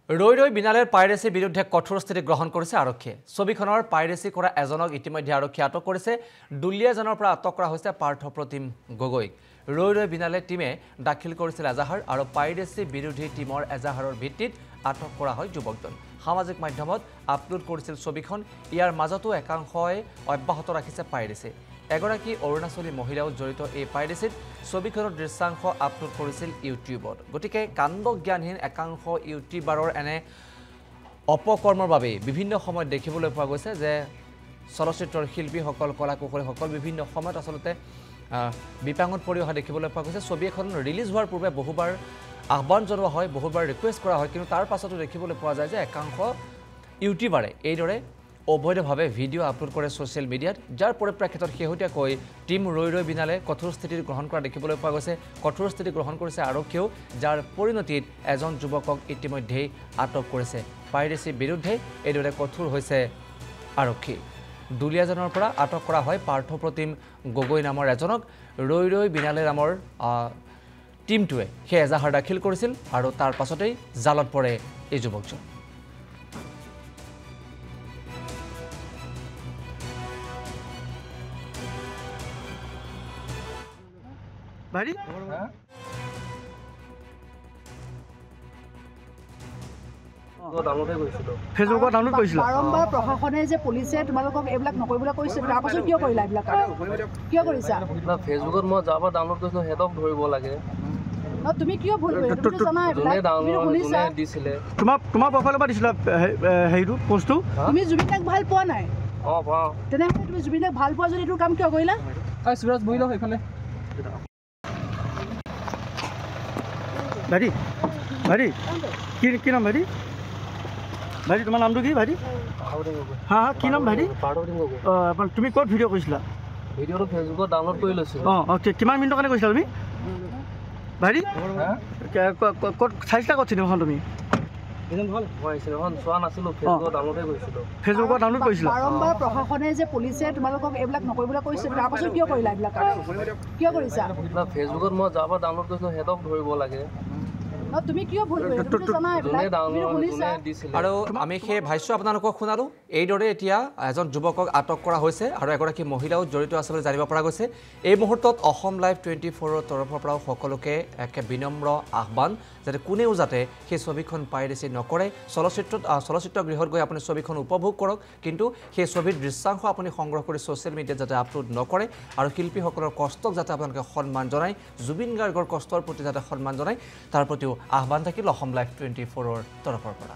ৰৈ ৰৈ বিনালেৰ পাইৰেচিৰ বিৰুদ্ধে কঠোৰ স্থিতি গ্ৰহণ কৰিছে আৰক্ষীয়ে। ছবিখনৰ পাইৰেচি কৰা এজনক ইতিমধ্যে আৰক্ষীয়ে আটক কৰিছে। দুলিয়াজানৰ পৰা আটক কৰা হৈছে পাৰ্থপ্ৰতিম গগৈক। ৰৈ ৰৈ বিনালে টিমে দাখিল কৰিছিল এজাহাৰ আৰু পাইৰেচি বিৰোধী টিমৰ এজাহাৰৰ ভিত্তিত আটক কৰা হয় যুৱকজন। সামাজিক মাধ্যমত আপলোড কৰিছিল ছবিখন। ইয়াৰ মাজতো একাংশই অব্যাহত ৰাখিছে পাইৰেচি। এগৰাকী অৰুণাচলী মহিলাও জড়িত এই পাইৰেচিত ছবিখনৰ দৃশ্যাংশ আপলোড কৰিছিল ইউটিউবত। গতিকে কাণ্ডজ্ঞানহীন একাংশ ইউটিউবাৰৰ এনে অপকৰ্মৰ বাবে বিভিন্ন সময়ত দেখিবলৈ পোৱা গৈছে যে চলচ্চিত্ৰৰ শিল্পীসকল কলাকুশলীসকল বিভিন্ন সময়ত আচলতে বিপাঙত পৰি অহা দেখিবলৈ পোৱা গৈছে। ছবি এখন ৰিলিজ হোৱাৰ পূৰ্বে বহুবাৰ আহ্বান জনোৱা হয়, বহুবাৰ ৰিকুৱেষ্ট কৰা হয়, কিন্তু তাৰ পাছতো দেখিবলৈ পোৱা যায় যে একাংশ ইউটিউবাৰে এইদৰে অবৈধভাৱে ভিডিঅ' আপলোড কৰে ছ'চিয়েল মিডিয়াত, যাৰ পৰিপ্ৰেক্ষিতত শেহতীয়াকৈ টীম ৰৈ ৰৈ বিনালে কঠোৰ স্থিতি গ্ৰহণ কৰা দেখিবলৈ পোৱা গৈছে। কঠোৰ স্থিতি গ্ৰহণ কৰিছে আৰক্ষীয়েও, যাৰ পৰিণতিত এজন যুৱকক ইতিমধ্যেই আটক কৰিছে। পাইৰেচিৰ বিৰুদ্ধে এইদৰে কঠোৰ হৈছে আৰক্ষী। দুলিয়াজানৰ পৰা আটক কৰা হয় পাৰ্থপ্ৰতিম গগৈ নামৰ এজনক। ৰৈ ৰৈ বিনালে নামৰ টীমটোৱে সেই এজাহাৰ দাখিল কৰিছিল আৰু তাৰ পাছতেই জালত পৰে এই যুৱকজন। ভাইটি ফেচবুকত ডাউনলোড কৰিছিল। বাৰম্বাৰ প্ৰশাসনে যে পুলিচে তোমালোকক এইবিলাক নকৰিবলৈ কৈছে, তাৰ পাছত কিয় কৰিলা এইবিলাক? কিয় কৰিছা? ফেচবুকত মই যাৰ পৰা ডাউনলোড কৰিছিলো সিহঁতক ধৰিব লাগে। তুমি কিয় ভুল কৰিলা? দিছিলে তোমাৰ প্ৰফাইলৰ পৰা দিছিলা হেৰিটো পোষ্টটো। তুমি জুবিন দাক ভাল পোৱা নাই? পাওঁ। তেনেহ'লে তুমি জুবিন দাক ভাল পোৱা যদি এইটো কাম কিয় কৰিলা? সুৰজ বহি লওক সেইফালে। ভাইটি ভাইটি কি নাম ভাইটি? ভাইটি তোমাৰ নামটো কি ভাইটি? হা কি নাম ভাইটি? তুমি ক'ত ভিডিঅ' কৰিছিলা? ভিডিঅ'টো ফেচবুকত ডাউনলোড কৰি লৈছিলোঁ। কিমান মিনিটৰ কাৰণে কৰিছিলা তুমি ভাইটি? ক'ত চাইছিলা ক'ত চিনেমাখন তুমি? ফেচবুকত ডাউনলোড কৰিছিলা। বাৰম্বাৰ প্ৰশাসনে যে পুলিচে তোমালোকক এইবিলাক নকৰিবলৈ কৈছে, তাৰ পাছত কিয় কৰিলা এইবিলাক? কিয় কৰিছা? ফেচবুকত মই যাৰ পৰা ডাউনলোড কৰিছিলো সিহঁতক ধৰিব লাগে। তুমি কিয় ভুল কৰিলা? আৰু আমি সেই ভাষ্য আপোনালোকক শুনালোঁ। এইদৰে এতিয়া এজন যুৱকক আটক কৰা হৈছে আৰু এগৰাকী মহিলাও জড়িত আছে বুলি জানিব পৰা গৈছে। এই মুহূৰ্তত অসম লাইভ 24ৰ তৰফৰ পৰাও সকলোকে একে বিনম্ৰ আহ্বান যাতে কোনেও যাতে সেই ছবিখন পাইৰেচি নকৰে। চলচ্চিত্ৰ গৃহত গৈ আপুনি ছবিখন উপভোগ কৰক, কিন্তু সেই ছবিৰ দৃশ্যাংশ আপুনি সংগ্ৰহ কৰি ছ'চিয়েল মিডিয়াত যাতে আপলোড নকৰে আৰু শিল্পীসকলৰ কষ্টক যাতে আপোনালোকে সন্মান জনায়, জুবিন গাৰ্গৰ কষ্টৰ প্ৰতি যাতে সন্মান জনায়, তাৰ প্ৰতিও আহ্বান থাকিল অসম লাইভ 24ৰ তৰফৰ পৰা।